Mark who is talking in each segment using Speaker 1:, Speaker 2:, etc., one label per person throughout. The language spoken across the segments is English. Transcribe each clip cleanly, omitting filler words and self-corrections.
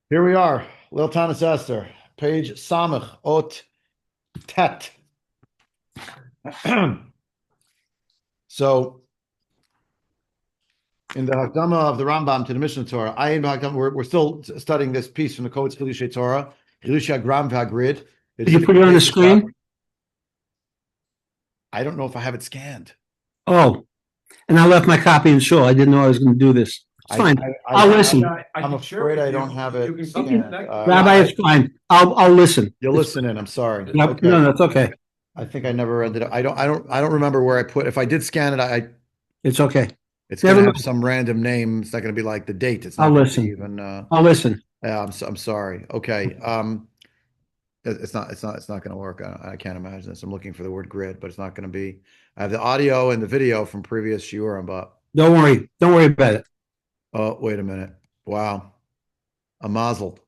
Speaker 1: Here we are, Lil Tanis Esther, page Samach Ot Tet. So, in the Hakdama of the Rambam to the Mishnah Torah, we're still studying this piece from the Kodesh Chidushei Torah, Chidushei Gram v'Hagrid.
Speaker 2: Did you put it on the screen?
Speaker 1: I don't know if I have it scanned.
Speaker 2: Oh, and I left my copy in shul. I didn't know I was going to do this. It's fine. I'll listen.
Speaker 1: I'm afraid I don't have it scanned.
Speaker 2: Rabbi, it's fine. I'll listen.
Speaker 1: You'll listen in. I'm sorry.
Speaker 2: No,
Speaker 1: Okay.
Speaker 2: no, that's okay.
Speaker 1: I think I never ended up. I don't remember where I put. If I did scan it,
Speaker 2: It's okay.
Speaker 1: it's going to have some random name. It's not going to be like the date. It's not
Speaker 2: I'll
Speaker 1: gonna
Speaker 2: listen.
Speaker 1: be even.
Speaker 2: I'll listen.
Speaker 1: Yeah, I'm sorry. Okay. It's not going to work. I can't imagine this. I'm looking for the word grid, but it's not going to be. I have the audio and the video from previous shiurim, but
Speaker 2: Don't worry about it.
Speaker 1: oh, wait a minute. Wow. A mazel.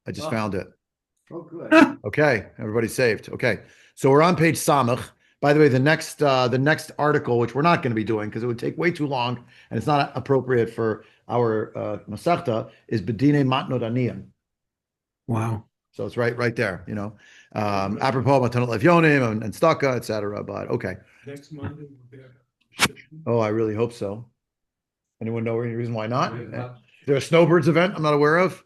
Speaker 1: I just found it.
Speaker 3: Oh, good.
Speaker 1: Okay, everybody's saved. Okay. So we're on page Samach. By the way, the next article, which we're not going to be doing because it would take way too long and it's not appropriate for our Masechta, is Bedine Matnot Aniyim.
Speaker 2: Wow.
Speaker 1: So it's right there, apropos Matanot Levyonim and Staka, etc. But okay.
Speaker 3: Next Monday we'll be at
Speaker 1: Oh, I really hope so. Anyone know any reason why not? Is there a snowbirds event I'm not aware of?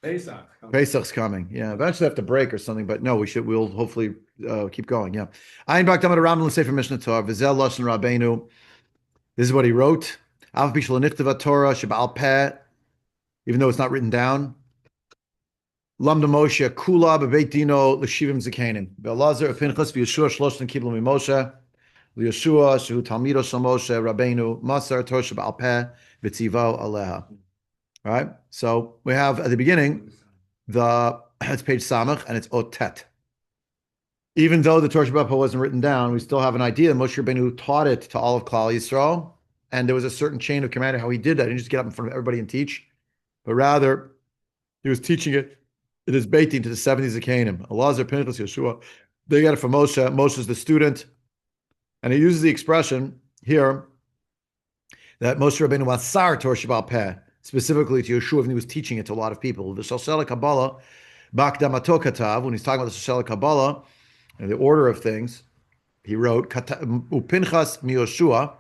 Speaker 3: Pesach.
Speaker 1: Pesach's coming. Yeah, eventually have to break or something, but no, we'll hopefully keep going. Yeah. Ayin Bak Tamad Rambam L'Sefer Mishnah Torah V'zel Lashon Rabbeinu. This is what he wrote. Av Bishul Nichtava Torah Sheba'al Peh, even though it's not written down. Lamda Moshe Kula B'Beit Dino L'Shivim Zekanim. Be'Elazar Pinchas V'Yeshua Shloshtan Kiblu Mimoshe L'Yeshua Shehu Talmido Shel Moshe Rabbeinu Masar Torah Sheba'al Peh V'Tzivo Aleha. All right. So we have at the beginning it's page Samach and it's Otet. Even though the Torah Shabbat wasn't written down, we still have an idea. Moshe Rabbeinu taught it to all of Klal Yisrael, and there was a certain chain of command of how he did that. He didn't just get up in front of everybody and teach, but rather he was teaching it in his beitim to the 70s Zekanim. Elazar, Pinchas, Yeshua. They got it from Moshe. Moshe's the student, and he uses the expression here that Moshe Rabbeinu wasar Torah Shabbat Peh, specifically to Yeshua, and he was teaching it to a lot of people. The Shalshela Kabbalah, Bakdamato Katav, when he's talking about the Shalshela Kabbalah and the order of things, he wrote, Upinchas mi Yoshua,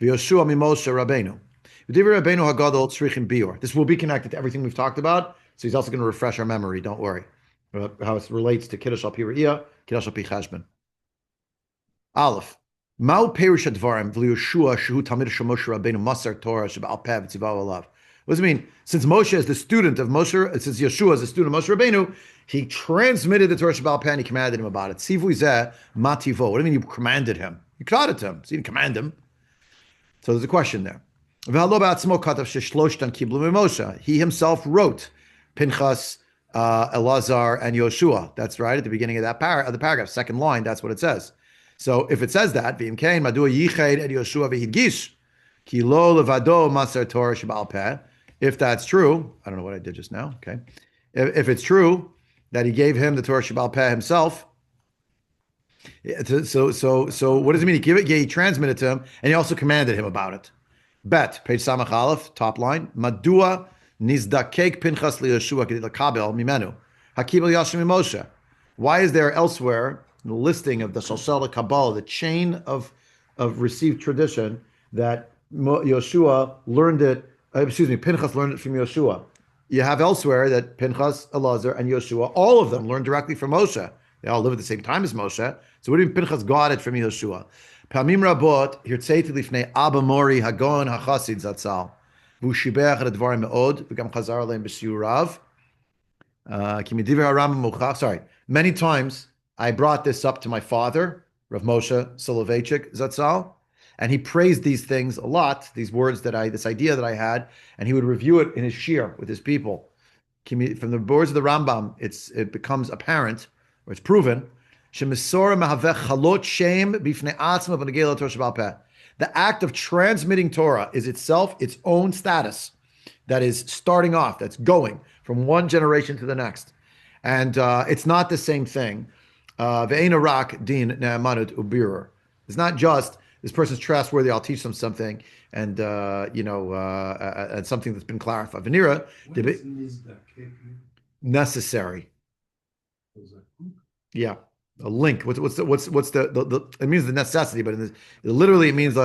Speaker 1: v'Yoshua mi Moshe Rabbeinu. V'divrei Rabbeinu hagadol tzrichim biur. This will be connected to everything we've talked about, so he's also going to refresh our memory, don't worry, how it relates to Kiddush al-Pi Reiyah, Kiddush al-Pi Cheshbon. Aleph. Ma'u perish advarim v'Yoshua shehu tamid shel Moshe Rabbeinu masar Torah sheba'al peh v'tzivav alav. What does it mean? Since Moshe is the student of Moshe, since Yeshua is the student of Moshe Rabbeinu, he transmitted the Torah sheba'al peh and he commanded him about it. Sivu zeh mativo. What do you mean you commanded him? You taught it to him, so you didn't command him. So there's a question there. He himself wrote Pinchas, Elazar, and Yoshua. That's right at the beginning of that the paragraph, second line. That's what it says. So if it says that, if that's true, I don't know what I did just now. Okay, if it's true that he gave him the Torah Sheba'al Peh himself, so what does it mean? He gave it, yeah, he transmitted to him, and he also commanded him about it. Bet page Samach Aleph, top line. Madua nizdakek Pinchas liYeshua kedei lakabel mimenu hakibel yashim Moshe. Why is there elsewhere the listing of the Shalshela Kabbalah, the chain of received tradition that Yoshua learned it, Pinchas learned it from Yoshua. You have elsewhere that Pinchas, Elazar, and Yoshua, all of them learned directly from Moshe. They all live at the same time as Moshe. So what do you mean Pinchas got it from Yoshua? Pamim rabot, hirtzeiti lifnei Abba Mori Hagon HaChasid Zatzal. V'ushibech ad advarim me'od, v'gam chazar aleim b'shiurav. Sorry. Many times, I brought this up to my father, Rav Moshe Soloveitchik Zatzal, and he praised these things a lot, these words this idea that I had, and he would review it in his shir with his people. From the words of the Rambam, it becomes apparent, or it's proven, the act of transmitting Torah is itself its own status that is starting off, that's going from one generation to the next. And it's not the same thing. It's not just this person's trustworthy. I'll teach them something, and and something that's been clarified. Venira,
Speaker 3: What is nizdak?
Speaker 1: necessary. Yeah, a link. What's the it means the necessity, but literally it means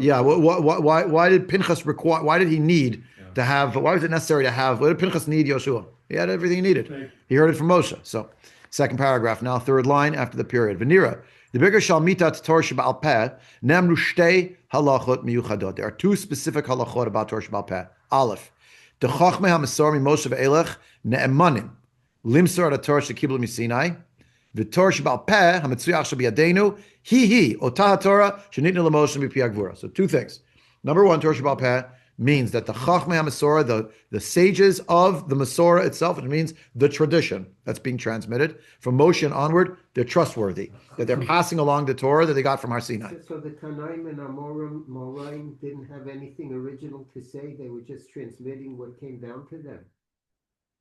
Speaker 1: yeah. Why did Pinchas require? Why did he need to have? Why was it necessary to have? What did Pinchas need Yoshua? He had everything he needed. He heard it from Moshe. So, second paragraph now, third line after the period. Venira. The bigger shalmitat Torah Sheba'al Peh nemru shtei halachot miyuchadot. There are two specific halachot about Torah Sheba'al Peh. Aleph, the chachmei hamesor Moshe ve'elech ne'emanim limsor at Torah shekiblu misinai. The Torah Sheba'al Peh hametzuyach shebiyadenu hi otah Torah shenitnu l'Moshe mipi agvura. So two things. Number one, Torah Sheba'al Peh means that the chachmei hamesorah, the sages of the Masorah itself, it means the tradition that's being transmitted from Moshe and onward, they're trustworthy, that they're passing along the Torah that they got from Har Sinai.
Speaker 4: So the Tanaim and Amoraim didn't have anything original to say, they were just transmitting what came down to them?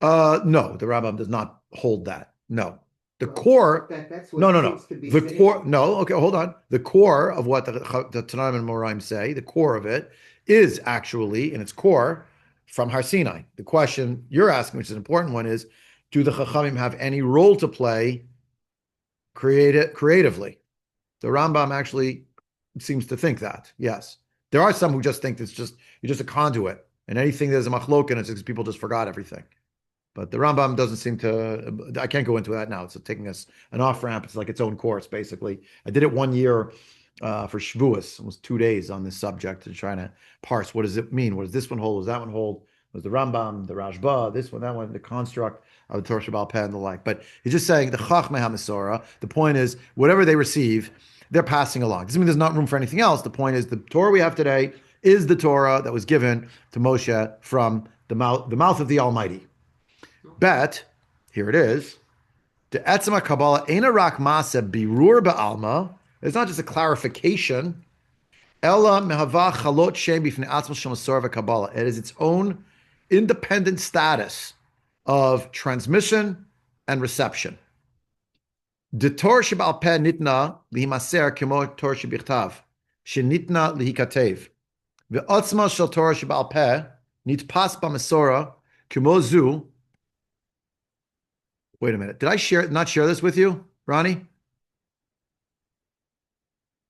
Speaker 1: No, the Rambam does not hold that. No. The core,
Speaker 4: that's what
Speaker 1: no.
Speaker 4: The
Speaker 1: core, no, okay, hold on. The core of what the Tanaim and Amoraim say, the core of it, is actually, in its core, from Har Sinai. The question you're asking, which is an important one, is, do the Chachamim have any role to play creatively? The Rambam actually seems to think that, yes. There are some who just think you're just a conduit, and anything there's a machlokin, it's because people just forgot everything. But the Rambam doesn't seem to, I can't go into that now. It's taking us an off-ramp. It's like its own course, basically. I did it 1 year for Shavuos, almost 2 days on this subject and trying to parse, what does it mean? What does this one hold? Does that one hold? Was the Rambam, the Rashba, this one, that one, the construct of the Torah Sheba'al Peh and the like. But he's just saying the Chachmei HaMesorah, the point is, whatever they receive, they're passing along. Doesn't mean there's not room for anything else. The point is, the Torah we have today is the Torah that was given to Moshe from the mouth of the Almighty. Bet, here it is, the Etzema Kabbalah Eina Rak Masa Birur Ba'alma. It's not just a clarification. Ella Mehava Chalot Shem Bifnei Atzma Shel Masorah Kabbalah. It is its own independent status of transmission and reception. The Torah Sheba'al Peh nitna lihimaser kemo Torah shebichtav shenitna lihikatev. Ve'otzma shel Torah Sheba'al Peh nitpas b'Masorah kemo zu. Wait a minute. Did I not share this with you, Ronnie?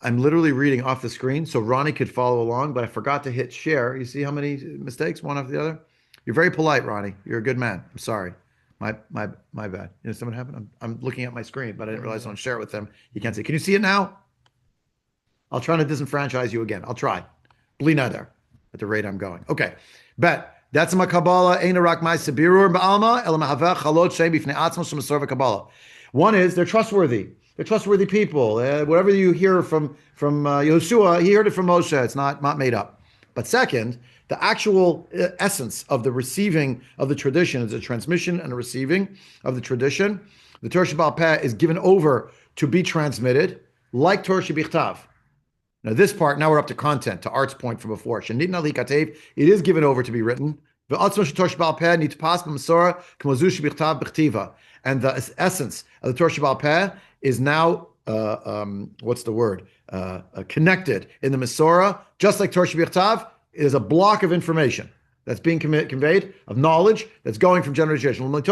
Speaker 1: I'm literally reading off the screen so Ronnie could follow along, but I forgot to hit share. You see how many mistakes, one after the other? You're very polite, Ronnie. You're a good man. I'm sorry. My bad. You know something happened? I'm looking at my screen, but I didn't realize I want to share it with them. You can't see. Can you see it now? I'll try to disenfranchise you again. I'll try. Bli neder at the rate I'm going. Okay. Bet. That's my Kabbalah. Eina rak ma'aseh birur ba'alma ela mahaveh chalot shem bifnei atzmo shel Masorah Kabbalah. One is they're trustworthy. They're trustworthy people. Whatever you hear from Yehoshua, he heard it from Moshe. It's not made up. But second, the actual essence of the receiving of the tradition is a transmission and a receiving of the tradition. The Torah Sheba'al Peh is given over to be transmitted like Torah Shebichtav. Now this part, now we're up to content, to Art's point from before. Shenitna likatev, it is given over to be written. And the essence of the Torah Sheba'al Peh is now, connected in the Masorah, just like Torah Shebichtav is a block of information that's being conveyed, of knowledge that's going from generation to generation. The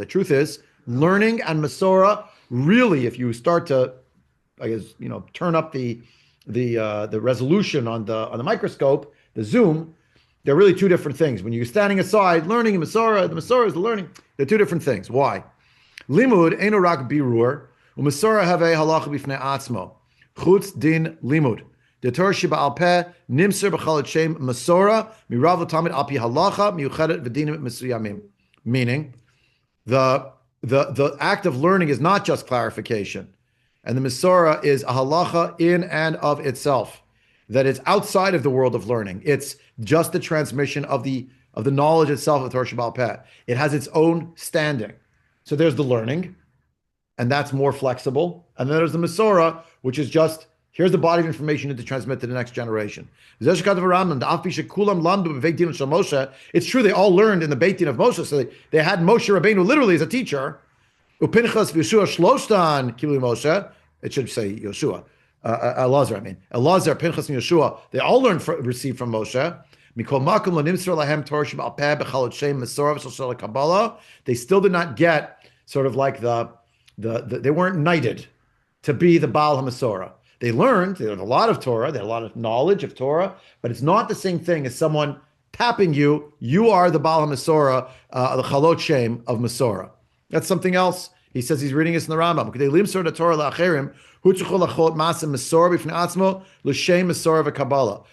Speaker 1: truth is, learning and Masorah, really, if you start to, turn up the resolution on the microscope, the zoom, they're really two different things. When you're standing aside, learning and Masorah, the Masorah is the learning. They're two different things. Why? Limud eino rak birur, u'Masorah have halacha bifnei atzmo. Chutz din limud. The Torah Sheba'al Peh nimser b'chalot shem Masorah mirav l'tamid al pi halacha miuchedet v'dinim mesuyamim. Meaning, the act of learning is not just clarification. And the Masorah is a halacha in and of itself, that is outside of the world of learning. It's just the transmission of the knowledge itself of Torah Sheba'al Peh. It has its own standing. So there's the learning, and that's more flexible. And then there's the Masorah, which is just, here's the body of information to transmit to the next generation. It's true, they all learned in the Beit Din of Moshe, so they had Moshe Rabbeinu literally as a teacher. Upinchas v'Yeshua shloshtan kilu Moshe. It should say Yoshua. Elazar, I mean. Elazar, Pinchas, and Yeshua, they all received from Moshe. They still did not get sort of like they weren't knighted to be the Baal HaMasorah. They learned a lot of Torah, they had a lot of knowledge of Torah, but it's not the same thing as someone tapping you. You are the Baal HaMasorah, the Chalot Shem of Masorah. That's something else. He says he's reading this in the Rambam.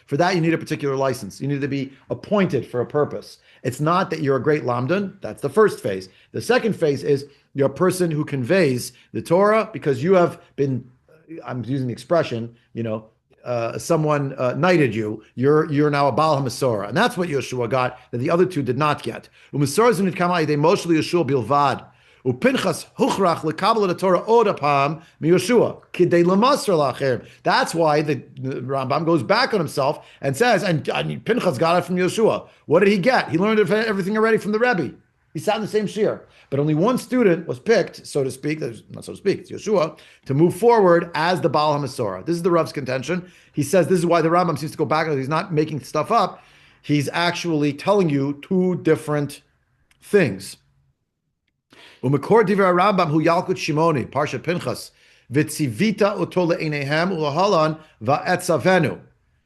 Speaker 1: For that, you need a particular license. You need to be appointed for a purpose. It's not that you're a great lamdan. That's the first phase. The second phase is you're a person who conveys the Torah because you have been, I'm using the expression, someone knighted you. You're now a Baal HaMasorah. And that's what Yeshua got that the other two did not get. Upinchas huchrach lekabel the Torah odapam miYoshua kidei lamasr la'acherim. That's why the Rambam goes back on himself and says, and Pinchas got it from Yeshua. What did he get? He learned everything already from the Rebbe. He sat in the same shir. But only one student was picked, so to speak, not so to speak, it's Yeshua, to move forward as the Baal HaMasorah. This is the Rav's contention. He says this is why the Rambam seems to go back. He's not making stuff up. He's actually telling you two different things. Umekor divrei Rambam hu Yalkut Shimoni Parsha Pinchas v'tzivita oto le'einehem ulahalan va'etzavenu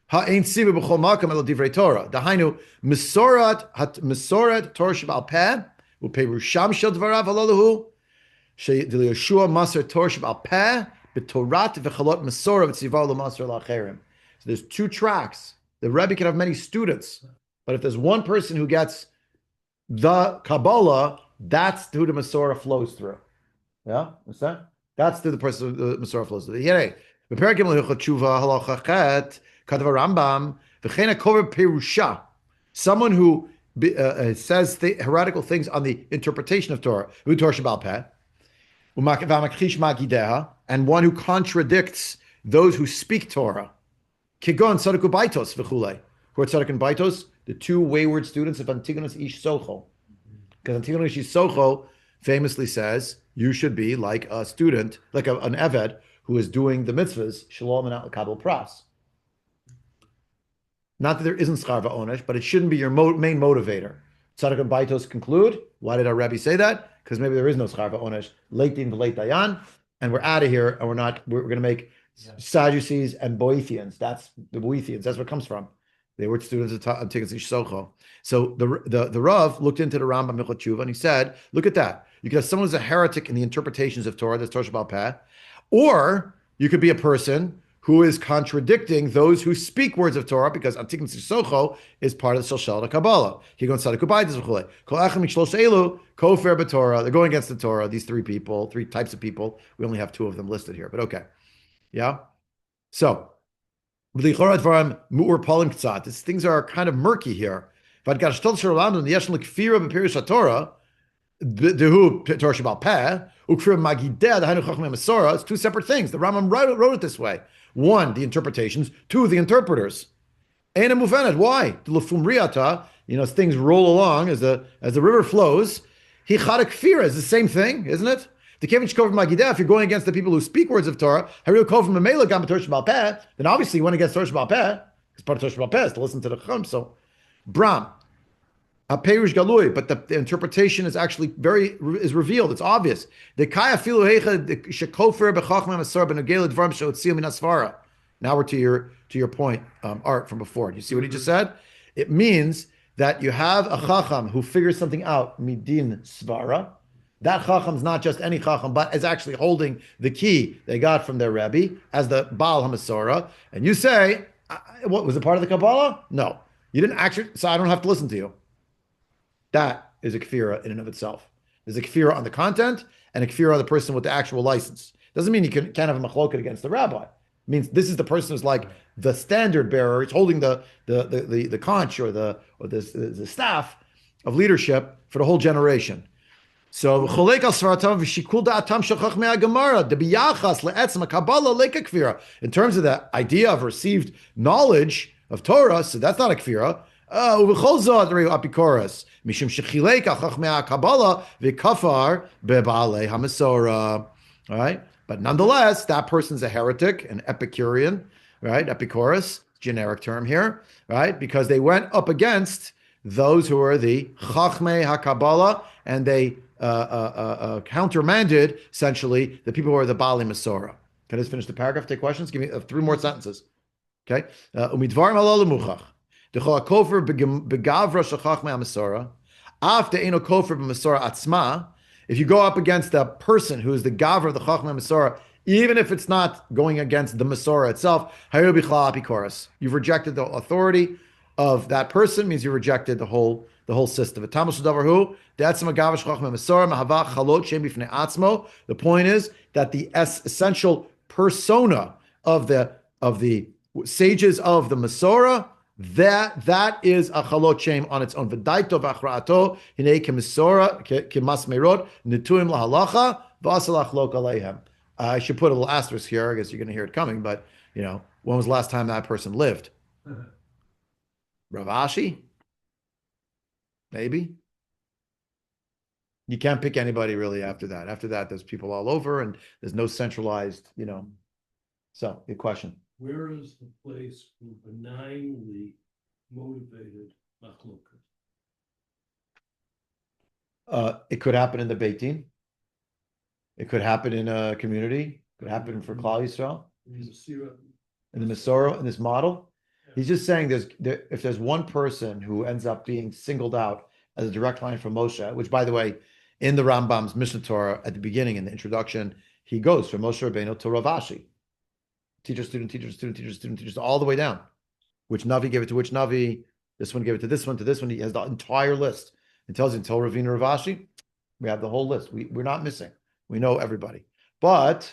Speaker 1: ha'ein tzivu b'chol makam el divrei Torah. Dahainu mesorat Torah shebal peh u'perusham shel dvarav halalahu she'Yeshua maser Torah shebal peh b'torat v'chalot mesorah v'tzivar l'maser la'acherim. So there's two tracks. The Rebbe can have many students, but if there's one person who gets the Kabbalah, that's who the Masorah flows through. Yeah, understand? That's who the person the Masorah flows through. Someone who says heretical things on the interpretation of Torah, and one who contradicts those who speak Torah. Kigon Tzaddik Baitos v'chulei. Who are Tzaddik and Baitos? The two wayward students of Antigonus Ish Socho. Because Antigonus Ish Socho famously says, you should be like a student, like an Eved, who is doing the mitzvahs, Shalom and Kabel Pras. Not that there isn't Schar Va'onesh, but it shouldn't be your main motivator. Tzaddik and Baitos conclude, why did our Rebbe say that? Because maybe there is no Schar Va'onesh, late din v'leit dayan, and we're out of here, and we're going to make Sadducees and Boethians. That's the Boethians. That's where it comes from. They were students of Antigonus Ish Socho. So the Rav looked into the Rambam Hilchot Tshuva and he said, look at that. You could have someone who's a heretic in the interpretations of Torah, that's Torah Shebal Peh, or you could be a person who is contradicting those who speak words of Torah, because Antigonus Ish Socho is part of the Shalshal Kabbalah. They're going against the Torah. These three types of people. We only have two of them listed here, but okay. Yeah. So these things are kind of murky here. It's two separate things. The Rambam wrote it this way. One, the interpretations. Two, the interpreters. Why? As things roll along, as the river flows, is the same thing, isn't it? If you're going against the people who speak words of Torah, then obviously you went against Torah Shebal Peh, because part of Torah Shebal Peh is to listen to the Chum. So, Bram, HaPerush Galui, but the interpretation is actually is revealed. It's obvious. Now we're to your point, Art, from before. Do you see what he just said? It means that you have a Chacham who figures something out, midin svara. That Chacham is not just any Chacham, but is actually holding the key they got from their Rebbe as the Baal HaMasorah. And you say, what, was it part of the Kabbalah? No. You didn't actually, so I don't have to listen to you. That is a kfira in and of itself. There's a kfira on the content and a kfira on the person with the actual license. Doesn't mean you can't have a machloket against the rabbi. It means this is the person who's like the standard bearer. He's holding the conch or the staff of leadership for the whole generation. So in terms of the idea of received knowledge of Torah, so that's not a kfira. All right. But nonetheless, that person's a heretic, an Epicurean, right? Epicurus, generic term here, right? Because they went up against those who are the Chachmei HaKabbalah, and they countermanded, essentially, the people who are the Bali Masorah. Can I just finish the paragraph? Take questions? Give me 3 more sentences. Okay? Umidvarim halal lemuchach. Dechol hakofer begavra shachach me'amasorah. After eno kofer b'masorah atzma. If you go up against a person who is the gavra of the chacham me'amasorah, even if it's not going against the masorah itself, hayu bichlal apikoros. You've rejected the authority of that person, means you rejected the whole system. The point is that the essential persona of the sages of the Masorah, that is a chalot shem on its own. V'daito v'achraato hinei kemasora kemasmerot netuim lahalacha v'asalach lok aleihem. I should put a little asterisk here. I guess you're going to hear it coming, but when was the last time that person lived? Rav Ashi? Maybe. You can't pick anybody really after that. After that, there's people all over, and there's no centralized, So, good question.
Speaker 3: Where is the place for benignly motivated machlokas?
Speaker 1: It could happen in the Beit Din. It could happen in a community. It could happen for Klal Yisrael. In the Masorah, in this model. He's just saying if there's one person who ends up being singled out as a direct line from Moshe, which, by the way, in the Rambam's Mishnah Torah at the beginning, in the introduction, he goes from Moshe Rabbeinu to Rav Ashi. Teacher, student, teacher, student, teacher, student, teacher, all the way down. Which Navi gave it to which Navi? This one gave it to this one, to this one. He has the entire list. It tells you until Ravina Rav Ashi, we have the whole list. We're not missing. We know everybody. But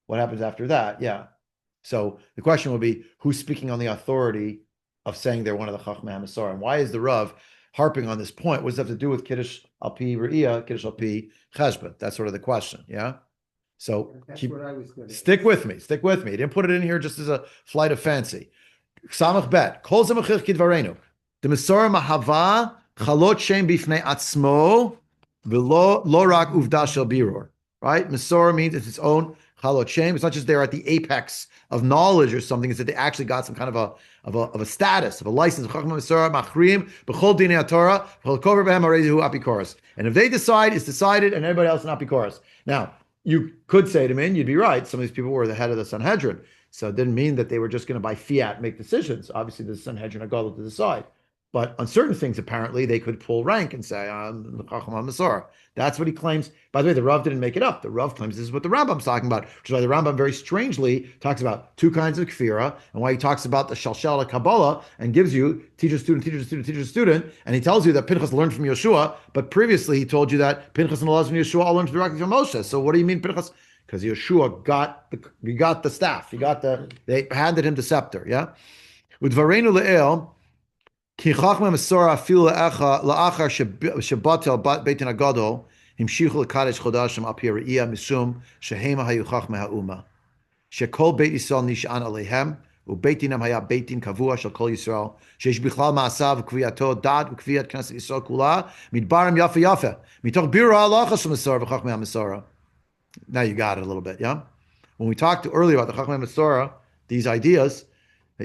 Speaker 1: what happens after that? Yeah. So the question will be, who's speaking on the authority of saying they're one of the Chachmei HaMasorah? And why is the Rav harping on this point? What does it have to do with Kiddush al-Pi Reiyah, Kiddush al-Pi vcheshbon? That's sort of the question, yeah? So
Speaker 4: what I was going to
Speaker 1: stick with me. He didn't put it in here just as a flight of fancy. Samach bet. Kol zemachich kidvarenu. The Masorah mahava chalot shem bifnei atzmo v'lo rak uvda shel birur. Right? Masorah means it's its own chalot shem. It's not just they're at the apex of knowledge or something. It's that they actually got some kind of a status, of a license. And if they decide, it's decided, and everybody else is an apikoros. Now, you could say to me, and you'd be right, some of these people were the head of the Sanhedrin. So it didn't mean that they were just going to by fiat make decisions. Obviously, the Sanhedrin are got to decide. But on certain things, apparently, they could pull rank and say, I'm the Chacham HaMasorah. That's what he claims. By the way, the Rav didn't make it up. The Rav claims this is what the Rambam's talking about, which is why the Rambam very strangely talks about 2 kinds of kfira, and why he talks about the Shalshal Kabbalah and gives you teacher, student, teacher, student, teacher, student, and he tells you that Pinchas learned from Yeshua, but previously he told you that Pinchas and Elazar and Yeshua all learned directly from Moshe. So what do you mean Pinchas? Because Yeshua got the staff. They handed him the scepter, yeah? Udvarenu le'el, Ki chachma Masorah afilu la'achar shebatel beit din hagadol himshichu lekadesh chodashim al pi Reiyah misum shehema hayu chachma ha'uma shekol beit Yisrael nish'an aleihem ubeit dinam haya beit din kavua shel kol Yisrael sheish bichlal ma'asav v'kviyato dad v'kviyat knesset Yisrael kula midbarim yafe yafe mitoch biur ha'alacha shel Masorah v'chachma ha'Masorah. Now you got it a little bit, yeah? When we talked earlier about the chachma ha'Masorah, these ideas,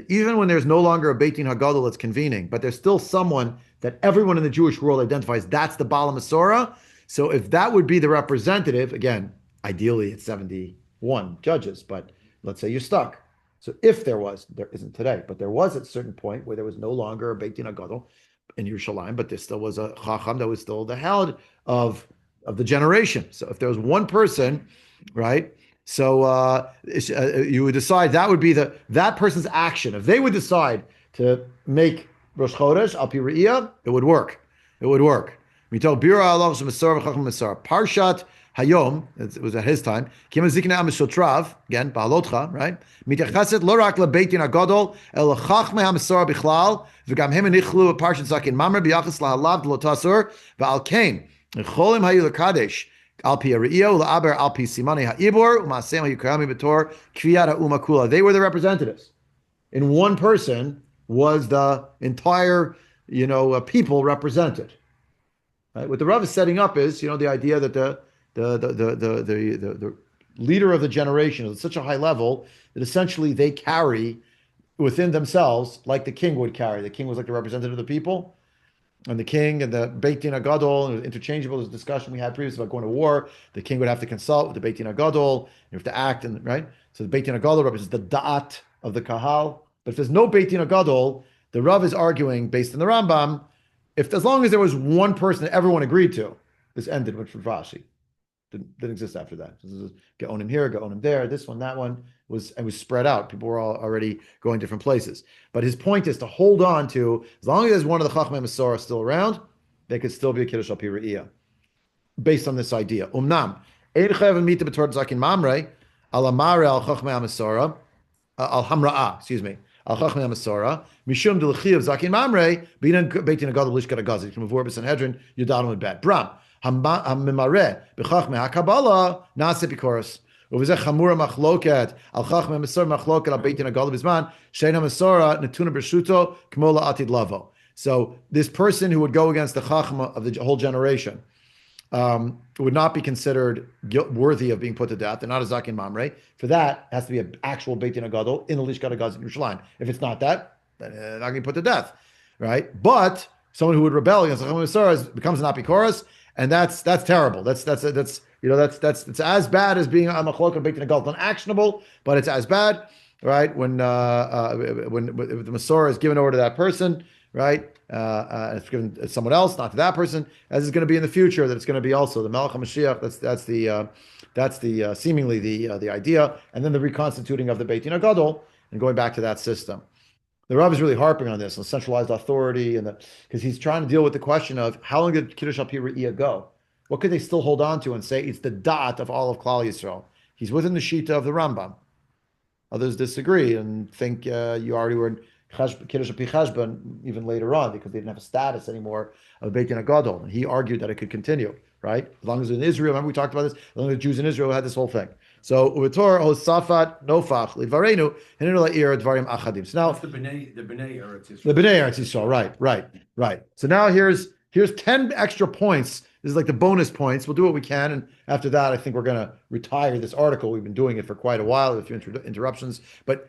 Speaker 1: even when there's no longer a Beit Din Hagadol that's convening, but there's still someone that everyone in the Jewish world identifies, that's the Baal Masorah. So if that would be the representative, again, ideally it's 71 judges, but let's say you're stuck. So if there isn't today, but there was at a certain point where there was no longer a Beit Din Hagadol in Yerushalayim, but there still was a Chacham that was still the head of the generation. So if there was one person, right? So you would decide that would be that person's action. If they would decide to make Rosh Chodesh al pi Reiyah, it would work. It would work. Parshat Hayom, it was at his time. Again, Baalotcha, right? Mityachaset lo rak lebeit din hagadol el chachmei hamasorah bichlal v'gam hem nichlu parshat zakin mamre biyachas lahalav lo tasur v'al kain cholim hayu lekadesh. Al pi Reiyah la'aber al pi simani ha'ibor u'masem ha'yukarami b'tor kviyat ha'uma kula. They were the representatives. In one person was the entire, people represented. Right? What the Rav is setting up is, the idea that the leader of the generation is at such a high level that essentially they carry within themselves like the king would carry. The king was like the representative of the people, and the king and the Beit Din HaGadol, and it was interchangeable. There's a discussion we had previously about going to war. The king would have to consult with the Beit Din HaGadol. You have to act, and right. So the Beit Din HaGadol represents the da'at of the kahal. But if there's no Beit Din HaGadol, the Rav is arguing based on the Rambam. If as long as there was one person that everyone agreed to, this ended with Rashi. Didn't exist after that. This is Gaonim here, Gaonim there. This one, that one was spread out. People were all already going different places. But his point is to hold on to, as long as there's one of the Chachmei Masorah still around, they could still be a Kiddush al pi Reiyah, based on this idea. Umnam ein chayav mita b'tor zakin mamre al amare al Chachmei Masorah al hamra'a. Excuse me. Al Chachmei Masorah mishum delchi of zakin mamre beinan beitin agadol lishkat agazik from Avor b'Sanhedrin Yudadon with bad Bram. Hamimare b'chachmei hakabala nase bikoros. Uvizeh chamura machloket al chachmei Masorah machloket al beitin agadol b'zman sheina Masorah netuna b'shuto kmo la'atid lavo. So this person who would go against the chachma of the whole generation would not be considered worthy of being put to death. They're not a zakin mamre. For that, it has to be an actual beit din agadol in the lishkat hagazit in Yerushalayim. If it's not that, then they're not going to be put to death, right? But someone who would rebel against the chachma Masorah becomes an apikoros, and that's terrible. That's as bad as being a machlok of beit din agadol. It's unactionable, but it's as bad, right? When the Masorah is given over to that person, right? It's given to someone else, not to that person, as is going to be in the future. That it's going to be also the Melech HaMashiach. That's the seemingly the idea, and then the reconstituting of the Beit Din HaGadol and going back to that system. The Rav is really harping on this, on centralized authority, and because he's trying to deal with the question of how long did Kiddush al pi Reiyah go? What could they still hold on to and say it's the dot of all of Klal Yisrael? He's within the Shita of the Rambam. Others disagree and think you already were in Kiddush al pi cheshbon even later on because they didn't have a status anymore of Beit Din HaGadol. And he argued that it could continue, right? As long as in Israel, remember we talked about this, as long as the Jews in Israel had this whole thing. So Uvitor Hosafat Nofach Lidvarenu Hinenu La'ir Dvarim Achadim. So now
Speaker 5: the Bnei Eretz Yisrael.
Speaker 1: The Bnei Eretz Yisrael, right. So now here's 10 extra points. This is like the bonus points. We'll do what we can, and after that, I think we're going to retire this article. We've been doing it for quite a while. A few interruptions, but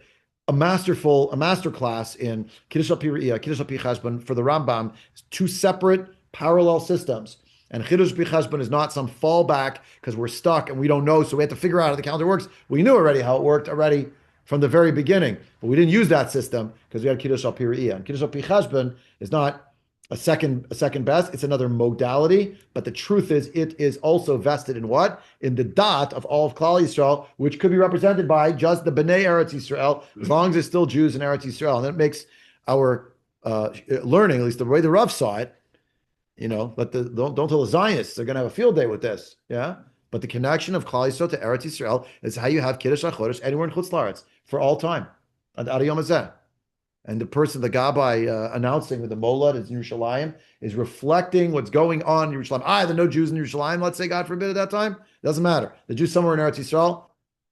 Speaker 1: a master class in Kiddush al pi Reiyah, Kiddush al pi cheshbon for the Rambam, two separate parallel systems. And Kiddush al pi cheshbon is not some fallback because we're stuck and we don't know, so we have to figure out how the calendar works. We knew already how it worked already from the very beginning, but we didn't use that system because we had Kiddush al pi Reiyah. And Kiddush al pi cheshbon is not a second best. It's another modality, but the truth is it is also vested in what? In the dot of all of Klal Yisrael, which could be represented by just the Bnei Eretz Yisrael, as long as there's still Jews in Eretz Yisrael. And that makes our learning, at least the way the Rav saw it, but don't tell the Zionists they're going to have a field day with this, yeah? But the connection of Klal Yisrael to Eretz Yisrael is how you have Kiddush HaChodesh anywhere in Chutz La'aretz for all time. And Ad Yom Hazeh. And the Gabbai announcing that the Molad is in Yerushalayim is reflecting what's going on in Yerushalayim. There are no Jews in Yerushalayim, let's say, God forbid, at that time. Doesn't matter. The Jews somewhere in Eretz Yisrael,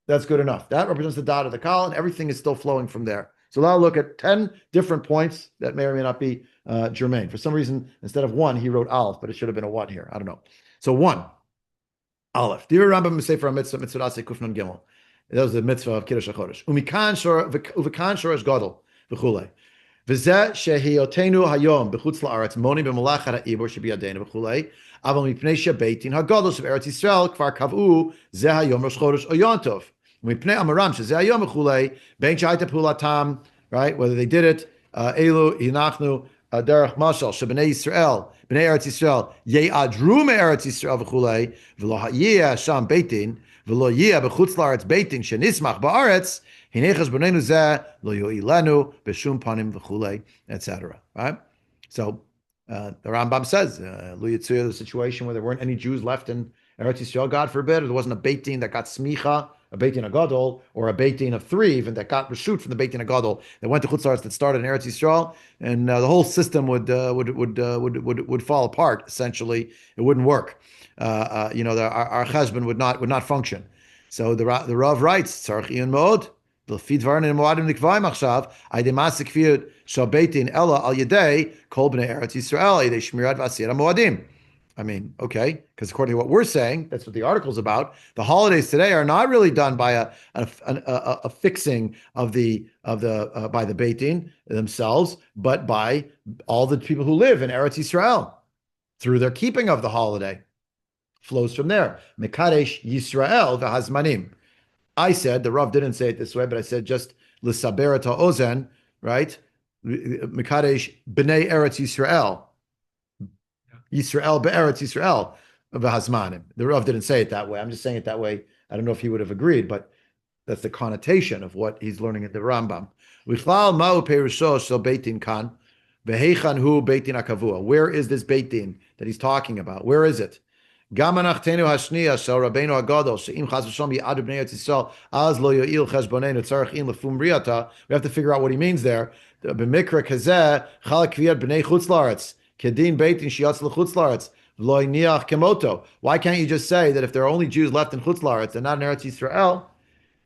Speaker 1: that's good enough. That represents the dot of the Kal, and everything is still flowing from there. So now look at 10 different points that may or may not be germane. For some reason, instead of 1, he wrote Aleph, but it should have been a 1 here. I don't know. So 1, Aleph. Dir Rambam Sefer HaMitzvah, Mitzvah Aseh Kufnan Gimel. That was the mitzvah of Kiddush HaChodesh. Uvikan Shoresh Gadol. V'chulei. V'zeh shehiotenu hayom b'chutz la'aretz moni b'malachat ha'ibor shebiyadenu v'chulei. Aval mipnei shebeit din hagadol shev Eretz Yisrael kvar kav'u zeh hayom Rosh Chodesh o Yom Tov. Mipnei amaram shezeh hayom v'chulei ben shayta pulatam, right? Whether they did it, elu hinachnu derech mashal shebnei Yisrael bnei Eretz Yisrael ye'adru me'eretz Yisrael v'chulei v'lo ha'yeh sham beit din v'lo yeh b'chutz la'aretz beit din shenismach ba'aretz etc. Right? So the Rambam says, the situation where there weren't any Jews left in Eretz Yisrael, God forbid, or there wasn't a Beit Din that got smicha, a Beit Din HaGadol, or a Beit Din of 3 even that got reshut from the Beit Din HaGadol that went to Chutz La'aretz that started in Eretz Yisrael, and the whole system would fall apart. Essentially, it wouldn't work. Our cheshbon would not function. So the Rav writes, Tzarich Iyun Mod. לפי דברים המועדים לקבועים עכשיו, על ידי מעשה כפיות של בית דין אלא על ידי כל בני ארץ ישראל, על ידי שמירת ועשיית המועדים. I mean, okay, because according to what we're saying, that's what the article's about. The holidays today are not really done by a fixing of the by the Beit Din themselves, but by all the people who live in Eretz Yisrael through their keeping of the holiday. Flows from there. Mekadesh Yisrael v'hazmanim. I said, the Rav didn't say it this way, but I said just l'saber et ha'ozen, right? Mekadesh b'nei Eretz Yisrael. Yisrael be'eretz Yisrael v'hazmanim. The Rav didn't say it that way. I'm just saying it that way. I don't know if he would have agreed, but that's the connotation of what he's learning at the Rambam. Wichlal ma'u perusho shel Beit Din kan v'heichan hu Beit Din hakavua. Where is this Beit Din that he's talking about? Where is it? Gam anachtenu hashniya shel Rabbeinu Hagadol she'im chas v'shom yi'adu b'nei Eretz Yisrael az lo yo'il cheshbonenu tzarich in lefum riyata. We have to figure out what he means there. B'mikra kazeh chalak kviyat b'nei chutz la'aretz. Kedin Beit Din sheyatz l'chutz la'aretz v'lo niach kemoto. Why can't you just say that if there are only Jews left in chutz la'aretz and not in Eretz Yisrael,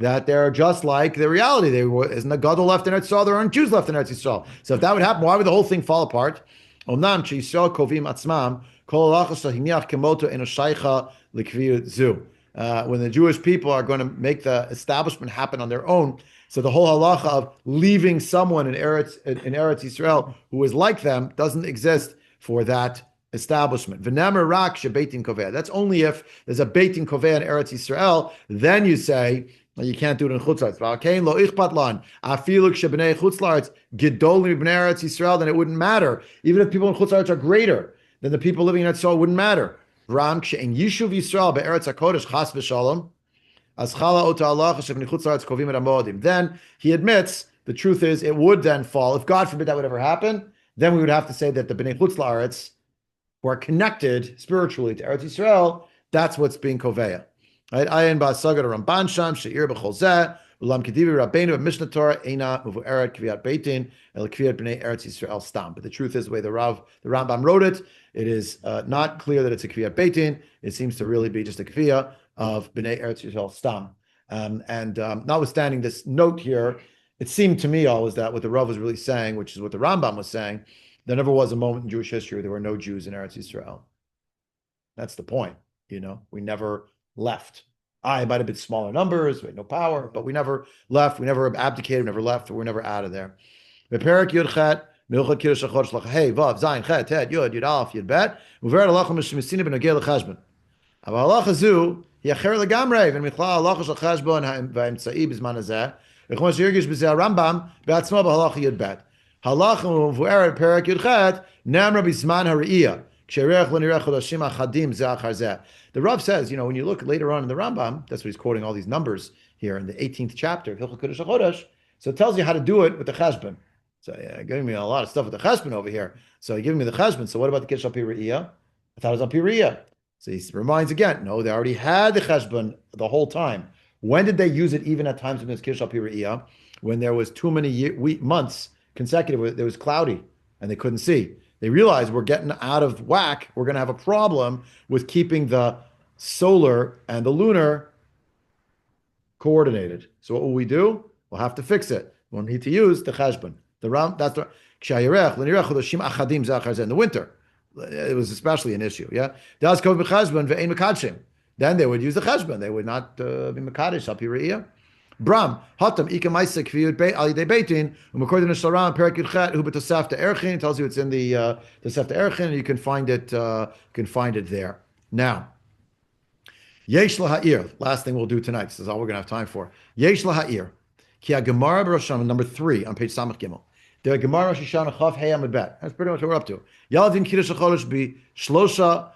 Speaker 1: that they're just like the reality? Isn't a Gadol left in Eretz Yisrael? There aren't Jews left in Eretz Yisrael. So if that would happen, why would the whole thing fall apart? Omnam sheYisrael kovim atzmam kol halachos hiniach kemoto eno shaycha l'kviyut zu. When the Jewish people are going to make the establishment happen on their own, so the whole halacha of leaving someone in Eretz Yisrael who is like them doesn't exist for that establishment. V'nemer rak shebeit din koveh. That's only if there's a beit din koveh in Eretz Yisrael. Then you say well, you can't do it in chutz la'aretz. V'alkein lo ichpat lan afiluk shebnei chutz la'aretz gedolim b'nei Eretz Yisrael. Then it wouldn't matter. Even if people in chutz la'aretz are greater than the people living in Eretz Yisrael, it wouldn't matter. Ram kshe'en yishuv Yisrael be'eretz hakodesh chas v'shalom as chala ota halacha shebnei chutz la'aretz kovim et hamodim. Then he admits the truth is it would then fall. If God forbid that would ever happen, then we would have to say that the b'nei chutz la'aretz who are connected spiritually to Eretz Yisrael, that's what's being koveya. Right? Ayin ba'asagad Ramban sham she'ir b'chol zeh ulam kedivi rabbeinu b'mishnah Torah eina uvu'eret kviyat Beit Din el kviyat b'nei Eretz Yisrael stam. But the truth is, the way the Rambam wrote it, it is not clear that it's a kviyat Beit Din. It seems to really be just a kviyah of b'nei Eretz Yisrael stam. Notwithstanding this note here, it seemed to me always that what the Rav was really saying, which is what the Rambam was saying, there never was a moment in Jewish history where there were no Jews in Eretz Yisrael. That's the point. We never left. It might have been smaller numbers, we had no power, but we never left. We never abdicated, we never left, we were never out of there. Perak Yud Chet, Milchot Kiddush HaChodesh Lach Hey Vav Zayin Chet Tet Yud Yud Aleph Yud Bet Uveret Halacha Mishmisina B'Nogei L'Cheshbon. But Halacha Zu Yacher Legamrei V'Michlal Halacha Shel Cheshbon V'Emtzai B'Zman Hazeh V'Chom Shirgish B'Zeh Rambam B'Atzmo B'Halacha Yud Bet Halacha Muveret Perak Yud Chet Namra B'Zman HaReiyah. The Rav says, when you look later on in the Rambam, that's what he's quoting all these numbers here in the 18th chapter of Hilchot Kiddush HaChodesh. So it tells you how to do it with the cheshbon. So giving me a lot of stuff with the cheshbon over here. So you're giving me the cheshbon. So what about the Kiddush al-Pi Reiyah? I thought it was al-Pi Reiyah. So he reminds again, no, they already had the cheshbon the whole time. When did they use it even at times when there's Kiddush al-Pi Reiyah? When there was too many months consecutive, it was cloudy and they couldn't see. They realized we're getting out of whack. We're going to have a problem with keeping the solar and the lunar coordinated. So what will we do? We'll have to fix it. We'll need to use the cheshbon. That's the in the winter. It was especially an issue. Yeah. Then they would use the cheshbon. They would not be mekadesh al pi reiyah. Bram hatam ika ma'aseh kviyut ali de beitin according to Sharam Perak Yud Chet hu b'tosefta erchin tells you it's in the tosefta erchin and you can find it there. Now yesh laha'ir, last thing we'll do tonight. This is all we're going to have time for. Yesh laha'ir ki ha-gemara b'Rosh Hashanah number 3 on page Samach Gimel. The Gemara Rosh Hashanah Chav Hey Amud Bet. That's pretty much what we're up to. Yaladin Kiddush HaChodesh b'shlosha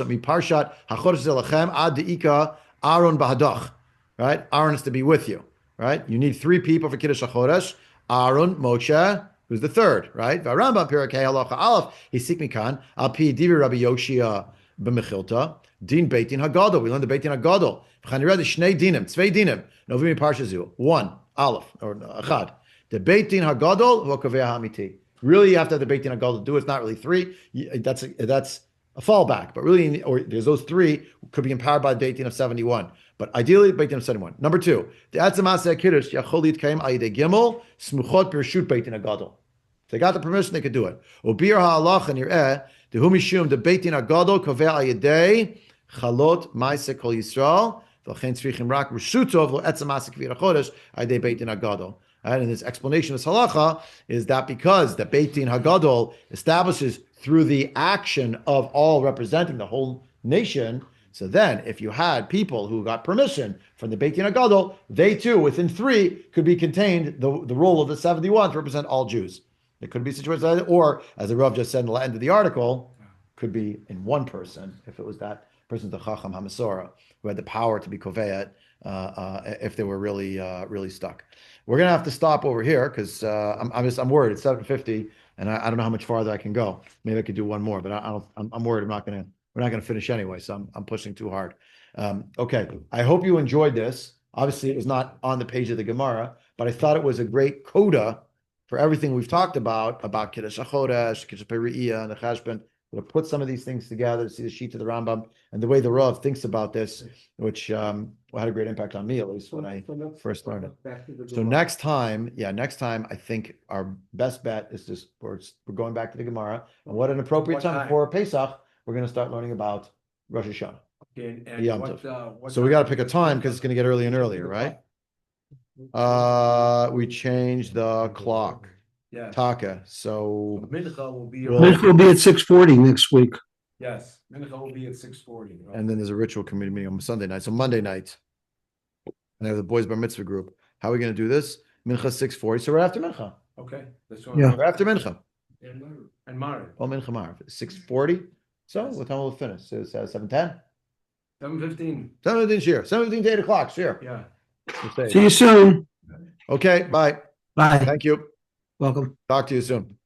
Speaker 1: mi parshat hachodesh zelachem ad deika Aaron b'hadach. Right? Aaron is to be with you. Right? You need 3 people for Kiddush HaChodesh. Aaron, Moshe, who's the 3rd. Right? V'Rambam Perek Hey Halacha Aleph Hisik Mikan Al Pi Divi Rabbi Yoshia b'Mechilta Din Beit Din HaGadol. We learned the Beit Din HaGadol. V'Chanireh the Shnei Dinim, Tzvei Dinim. Novim Parshazu. 1 Aleph or Achad. The Beit Din HaGadol v'Kovei HaAmiti. Really, you have to have the Beit Din HaGadol to do it. It's not really 3. That's a fallback. But really, or there's those 3 could be empowered by the Beit Din of 71. But ideally, Beit Din of 71. Number 2, the Atzam Aseh Kiddush Yachol Yitkaim Ayidei Gimel Smuchot Birshut Beit Din HaGadol. If they got the permission, they could do it. Ubir ha'alach and yireh The humishum the beitin agadol koveh al yedei chalot ma'aseh kol Yisrael v'chein tzrichim rak reshutov lo etzem ma'aseh kvir hachodesh al yedei beitin agadol. And this explanation of this halacha is that because the beitin hagadol establishes through the action of all representing the whole nation. So then, if you had people who got permission from the Beit Din HaGadol, they too, within 3, could be contained the role of the 71 to represent all Jews. It could be situated like that, or as the Rav just said in the end of the article, could be in one person, if it was that person, the Chacham HaMasorah, who had the power to be Koveyat, if they were really stuck. We're gonna have to stop over here because I'm worried. It's 7:50, and I don't know how much farther I can go. Maybe I could do one more, but I'm worried we're not going to finish anyway, so I'm pushing too hard. Okay, I hope you enjoyed this. Obviously, it was not on the page of the Gemara, but I thought it was a great coda for everything we've talked about Kiddush HaChodesh, Kiddush Reiyah, and the vcheshbon. We'll put some of these things together to see the sheet of the Rambam and the way the Rav thinks about this, which had a great impact on me, at least when I first learned it. So next time, I think our best bet is we're going back to the Gemara. And what an appropriate time before Pesach, we're going to start learning about Rosh Hashanah.
Speaker 5: Okay, and
Speaker 1: Yom
Speaker 5: what,
Speaker 1: Tov. So we got to pick a time because it's going to get earlier and earlier, right? We changed the clock.
Speaker 5: Yeah.
Speaker 1: Taka. So
Speaker 5: Mincha will be.
Speaker 1: Well-
Speaker 2: Mincha will be at 6:40 next week.
Speaker 5: Yes, Mincha will be at 6:40. Right?
Speaker 1: and then there's a ritual committee meeting on Sunday night. So Monday night, and I have the boys bar mitzvah group. How are we going to do this? Mincha 6:40. So right after Mincha.
Speaker 5: Okay, that's one.
Speaker 2: Yeah.
Speaker 1: Right after Mincha.
Speaker 5: And Mari.
Speaker 1: Oh, Mincha Marv. 6:40. So what time will it finish? So it's 7:10.
Speaker 5: 7:15.
Speaker 1: 7:15 here. 7:15 to 8 o'clock. Sure.
Speaker 5: Yeah.
Speaker 2: See you soon.
Speaker 1: Okay. Bye.
Speaker 2: Bye.
Speaker 1: Thank you.
Speaker 2: Welcome.
Speaker 1: Talk to you soon.